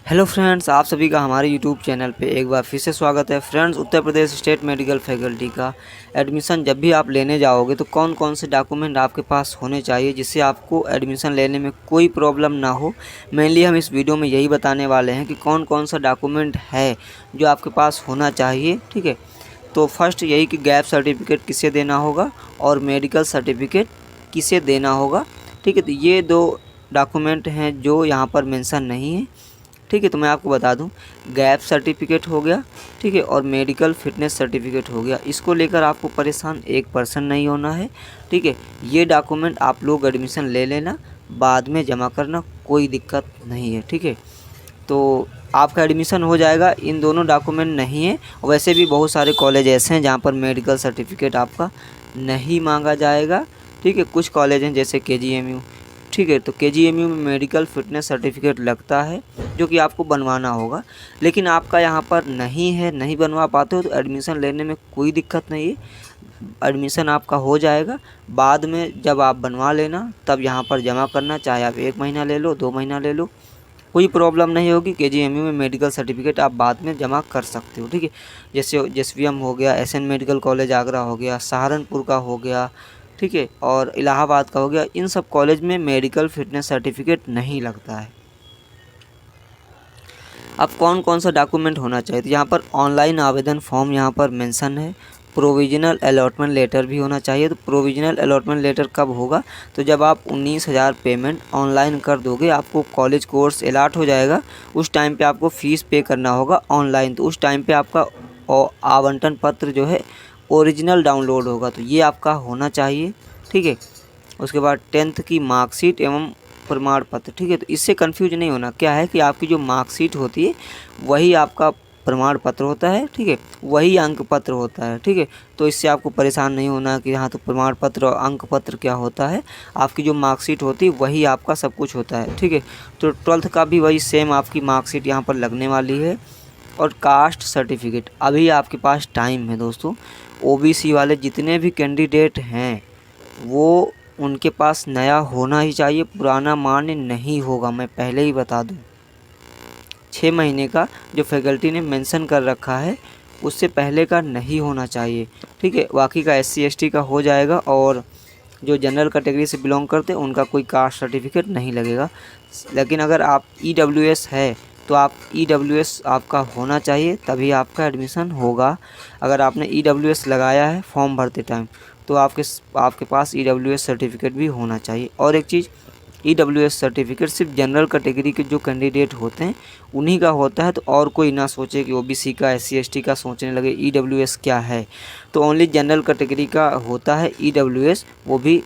Hello friends, आप सभी का हमारे यूट्यूब चैनल पे एक बार फिर से स्वागत है। Friends, Uttar Pradesh state medical faculty का एडमिशन जब भी आप लेने जाओगे तो कौन कौन से डॉक्यूमेंट आपके पास होने चाहिए जिससे आपको एडमिशन लेने में कोई प्रॉब्लम ना हो। मेनली हम इस वीडियो में यही बताने वाले हैं कि कौन कौन सा डॉक्यूमेंट है जो आपके पास होना चाहिए। ठीक है, तो फर्स्ट यही कि गैप सर्टिफिकेट किसे देना होगा और मेडिकल सर्टिफिकेट किसे देना होगा। ठीक है, तो ये दो डॉक्यूमेंट हैं जो यहाँ पर मेंशन नहीं है। ठीक है, तो मैं आपको बता दूं, गैप सर्टिफिकेट हो गया, ठीक है, और मेडिकल फिटनेस सर्टिफिकेट हो गया। इसको लेकर आपको परेशान 1% नहीं होना है। ठीक है, ये डॉक्यूमेंट आप लोग एडमिशन ले लेना, बाद में जमा करना, कोई दिक्कत नहीं है। ठीक है, तो आपका एडमिशन हो जाएगा। इन दोनों डॉक्यूमेंट नहीं है। वैसे भी बहुत सारे कॉलेज ऐसे हैं जहाँ पर मेडिकल सर्टिफिकेट आपका नहीं मांगा जाएगा। ठीक है, कुछ कॉलेज हैं जैसे KGMU। ठीक है, तो KGMU में मेडिकल फिटनेस सर्टिफिकेट लगता है जो कि आपको बनवाना होगा, लेकिन आपका यहाँ पर नहीं है, नहीं बनवा पाते हो तो एडमिशन लेने में कोई दिक्कत नहीं है। एडमिशन आपका हो जाएगा, बाद में जब आप बनवा लेना तब यहाँ पर जमा करना, चाहे आप 1 महीना ले लो, 2 महीना ले लो, कोई प्रॉब्लम नहीं होगी। KGMU में मेडिकल सर्टिफिकेट आप बाद में जमा कर सकते हो। ठीक है, जैसे JSVM हो गया, SN मेडिकल कॉलेज आगरा हो गया, सहारनपुर का हो गया, ठीक है, और इलाहाबाद का हो गया। इन सब कॉलेज में मेडिकल फिटनेस सर्टिफिकेट नहीं लगता है। अब कौन कौन सा डॉक्यूमेंट होना चाहिए, तो यहाँ पर ऑनलाइन आवेदन फॉर्म यहाँ पर मेंशन है। प्रोविजनल अलॉटमेंट लेटर भी होना चाहिए। तो प्रोविजनल अलॉटमेंट लेटर कब होगा, तो जब आप 19,000 पेमेंट ऑनलाइन कर दोगे, आपको कॉलेज कोर्स अलाट हो जाएगा, उस टाइम पे आपको फ़ीस पे करना होगा ऑनलाइन। तो उस टाइम पे आपका आवंटन पत्र जो है ओरिजिनल डाउनलोड होगा, तो ये आपका होना चाहिए। ठीक है, उसके बाद 10th की मार्कशीट एवं प्रमाण पत्र। ठीक है, तो इससे कंफ्यूज नहीं होना। क्या है कि आपकी जो मार्कशीट होती है वही आपका प्रमाण पत्र होता है। ठीक है, वही अंक पत्र होता है। ठीक है, तो इससे आपको परेशान नहीं होना कि हाँ तो प्रमाण पत्र और अंक पत्र क्या होता है। आपकी जो मार्कशीट होती है वही आपका सब कुछ होता है। ठीक है, तो 12th का भी वही सेम आपकी मार्कशीट यहाँ पर लगने वाली है। और कास्ट सर्टिफिकेट, अभी आपके पास टाइम है दोस्तों। OBC वाले जितने भी कैंडिडेट हैं वो उनके पास नया होना ही चाहिए, पुराना मान्य नहीं होगा। मैं पहले ही बता दूं, 6 महीने का जो फैकल्टी ने मेंशन कर रखा है उससे पहले का नहीं होना चाहिए। ठीक है, बाकी का SC ST का हो जाएगा, और जो जनरल कैटेगरी से बिलोंग करते हैं उनका कोई कास्ट सर्टिफिकेट नहीं लगेगा। लेकिन अगर आप EWS है तो आप EWS आपका होना चाहिए, तभी आपका एडमिशन होगा। अगर आपने EWS लगाया है फॉर्म भरते टाइम तो आपके पास EWS सर्टिफिकेट भी होना चाहिए। और एक चीज़, EWS सर्टिफिकेट सिर्फ जनरल कैटेगरी के जो कैंडिडेट होते हैं उन्हीं का होता है। तो और कोई ना सोचे कि OBC का, SC ST का सोचने लगे EWS क्या है, तो ओनली जनरल कैटेगरी का होता है EWS, वो भी।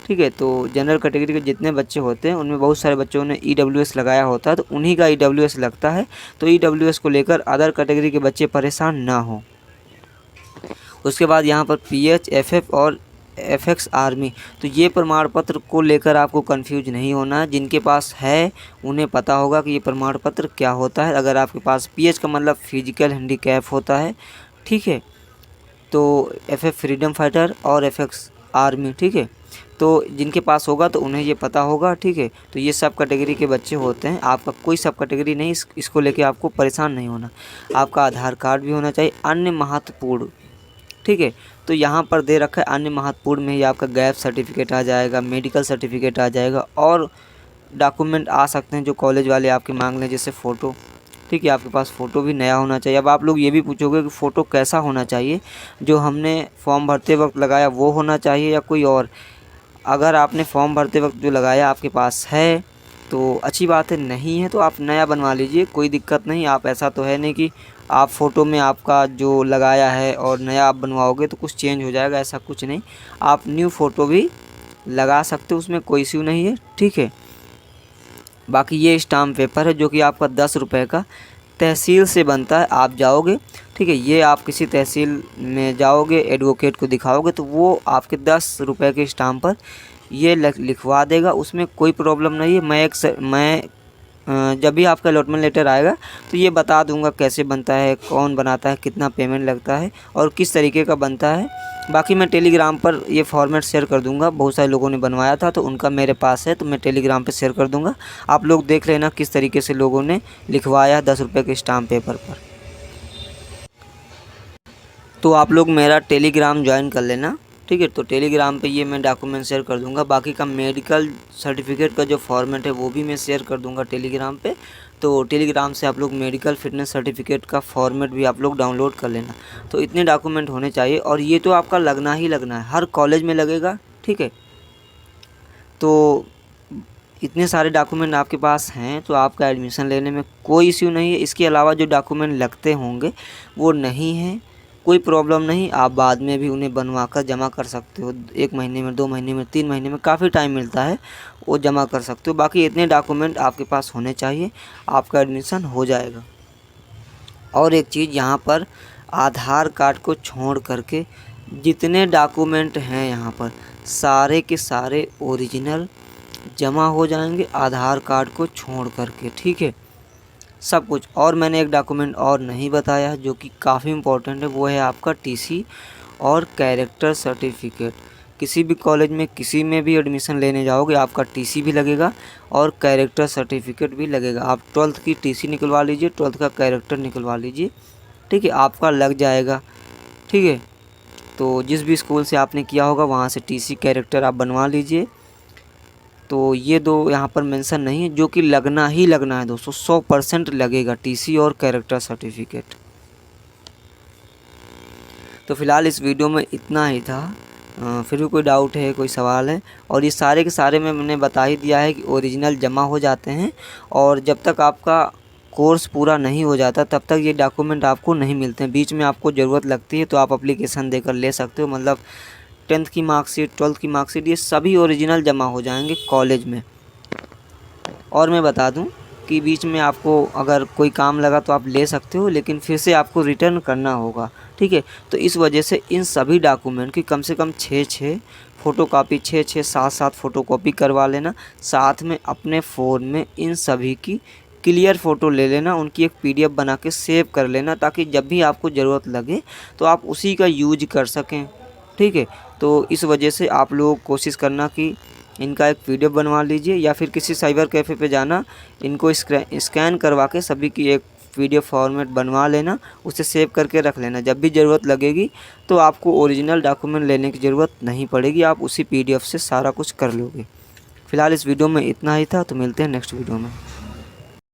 ठीक है, तो जनरल कैटेगरी के जितने बच्चे होते हैं उनमें बहुत सारे बच्चों ने EWS लगाया होता है, तो उन्हीं का EWS लगता है। तो EWS को लेकर अदर कैटेगरी के बच्चे परेशान ना हो। उसके बाद यहाँ पर PH, FF और FX आर्मी, तो ये प्रमाण पत्र को लेकर आपको कंफ्यूज नहीं होना है। जिनके पास है उन्हें पता होगा कि ये प्रमाण पत्र क्या होता है। अगर आपके पास PH का मतलब फिजिकल हैंडीकैप होता है, ठीक है, तो FF फ्रीडम फाइटर और FX आर्मी। ठीक है, तो जिनके पास होगा तो उन्हें ये पता होगा। ठीक है, तो ये सब कैटेगरी के बच्चे होते हैं। आपका कोई सब कैटेगरी नहीं, इसको लेके आपको परेशान नहीं होना। आपका आधार कार्ड भी होना चाहिए। अन्य महत्वपूर्ण, ठीक है, तो यहाँ पर दे रखा है अन्य महत्वपूर्ण में ही आपका गैप सर्टिफिकेट आ जाएगा, मेडिकल सर्टिफिकेट आ जाएगा, और डॉक्यूमेंट आ सकते हैं जो कॉलेज वाले आपके मांग लें, जैसे फ़ोटो। ठीक है, आपके पास फ़ोटो भी नया होना चाहिए। अब आप लोग ये भी पूछोगे कि फ़ोटो कैसा होना चाहिए, जो हमने फॉर्म भरते वक्त लगाया वो होना चाहिए या कोई और। अगर आपने फॉर्म भरते वक्त जो लगाया आपके पास है तो अच्छी बात है, नहीं है तो आप नया बनवा लीजिए, कोई दिक्कत नहीं। आप ऐसा तो है नहीं कि आप फ़ोटो में आपका जो लगाया है और नया आप बनवाओगे तो कुछ चेंज हो जाएगा, ऐसा कुछ नहीं। आप न्यू फ़ोटो भी लगा सकते हो, उसमें कोई इश्यू नहीं है। ठीक है, बाकी ये स्टाम्प पेपर है जो कि आपका 10 रुपये का तहसील से बनता है। आप जाओगे, ठीक है, ये आप किसी तहसील में जाओगे, एडवोकेट को दिखाओगे तो वो आपके 10 रुपये के स्टाम्प पर ये लिखवा देगा, उसमें कोई प्रॉब्लम नहीं है। मैं जब भी आपका अलॉटमेंट लेटर आएगा तो ये बता दूंगा कैसे बनता है, कौन बनाता है, कितना पेमेंट लगता है और किस तरीके का बनता है। बाकी मैं टेलीग्राम पर ये फॉर्मेट शेयर कर दूंगा, बहुत सारे लोगों ने बनवाया था तो उनका मेरे पास है, तो मैं टेलीग्राम पे शेयर कर दूंगा। आप लोग देख लेना किस तरीके से लोगों ने लिखवाया 10 रुपये के स्टाम्प पेपर पर। तो आप लोग मेरा टेलीग्राम ज्वाइन कर लेना, ठीक है। तो टेलीग्राम पे ये मैं डॉक्यूमेंट शेयर कर दूंगा। बाकी का मेडिकल सर्टिफिकेट का जो फॉर्मेट है वो भी मैं शेयर कर दूंगा टेलीग्राम पे। तो टेलीग्राम से आप लोग मेडिकल फिटनेस सर्टिफिकेट का फॉर्मेट भी आप लोग डाउनलोड कर लेना। तो इतने डॉक्यूमेंट होने चाहिए और ये तो आपका लगना ही लगना है, हर कॉलेज में लगेगा, ठीक है। तो इतने सारे डॉक्यूमेंट आपके पास हैं तो आपका एडमिशन लेने में कोई इश्यू नहीं है। इसके अलावा जो डॉक्यूमेंट लगते होंगे वो नहीं हैं, कोई प्रॉब्लम नहीं, आप बाद में भी उन्हें बनवा कर जमा कर सकते हो। 1 महीने में, 2 महीने में, 3 महीने में, काफ़ी टाइम मिलता है, वो जमा कर सकते हो। बाकी इतने डॉक्यूमेंट आपके पास होने चाहिए, आपका एडमिशन हो जाएगा। और एक चीज़ यहाँ पर, आधार कार्ड को छोड़ करके जितने डॉक्यूमेंट हैं यहाँ पर सारे के सारे ओरिजिनल जमा हो जाएंगे, आधार कार्ड को छोड़ करके, ठीक है, सब कुछ। और मैंने एक डॉक्यूमेंट और नहीं बताया जो कि काफ़ी इम्पोर्टेंट है, वो है आपका टीसी और कैरेक्टर सर्टिफिकेट। किसी भी कॉलेज में, किसी में भी एडमिशन लेने जाओगे आपका टीसी भी लगेगा और कैरेक्टर सर्टिफिकेट भी लगेगा। आप 12th की टीसी निकलवा लीजिए, 12th का कैरेक्टर निकलवा लीजिए, ठीक है, आपका लग जाएगा, ठीक है। तो जिस भी स्कूल से आपने किया होगा वहाँ से टीसी कैरेक्टर आप बनवा लीजिए। तो ये दो यहाँ पर मेंशन नहीं है, जो कि लगना ही लगना है दोस्तों, 100% लगेगा टीसी और कैरेक्टर सर्टिफिकेट। तो फिलहाल इस वीडियो में इतना ही था। फिर भी कोई डाउट है, कोई सवाल है, और ये सारे के सारे मैंने बता ही दिया है कि ओरिजिनल जमा हो जाते हैं और जब तक आपका कोर्स पूरा नहीं हो जाता तब तक ये डॉक्यूमेंट आपको नहीं मिलते हैं। बीच में आपको ज़रूरत लगती है तो आप एप्लीकेशन देकर ले सकते हो। मतलब 10th की मार्कशीट, 12th की मार्कशीट, ये सभी ओरिजिनल जमा हो जाएंगे कॉलेज में। और मैं बता दूं कि बीच में आपको अगर कोई काम लगा तो आप ले सकते हो, लेकिन फिर से आपको रिटर्न करना होगा, ठीक है। तो इस वजह से इन सभी डॉक्यूमेंट की कम से कम 6 फ़ोटोकॉपी, 6 7 फ़ोटोकॉपी करवा लेना। साथ में अपने फ़ोन में इन सभी की क्लियर फ़ोटो ले लेना, उनकी एक PDF बना के सेव कर लेना, ताकि जब भी आपको ज़रूरत लगे तो आप उसी का यूज कर सकें, ठीक है। तो इस वजह से आप लोग कोशिश करना कि इनका एक PDF बनवा लीजिए या फिर किसी साइबर कैफ़े पे जाना, इनको स्कैन करवा के सभी की एक PDF फॉर्मेट बनवा लेना, उसे सेव करके रख लेना। जब भी ज़रूरत लगेगी तो आपको ओरिजिनल डॉक्यूमेंट लेने की ज़रूरत नहीं पड़ेगी, आप उसी PDF से सारा कुछ कर लोगे। फ़िलहाल इस वीडियो में इतना ही था, तो मिलते हैं नेक्स्ट वीडियो में।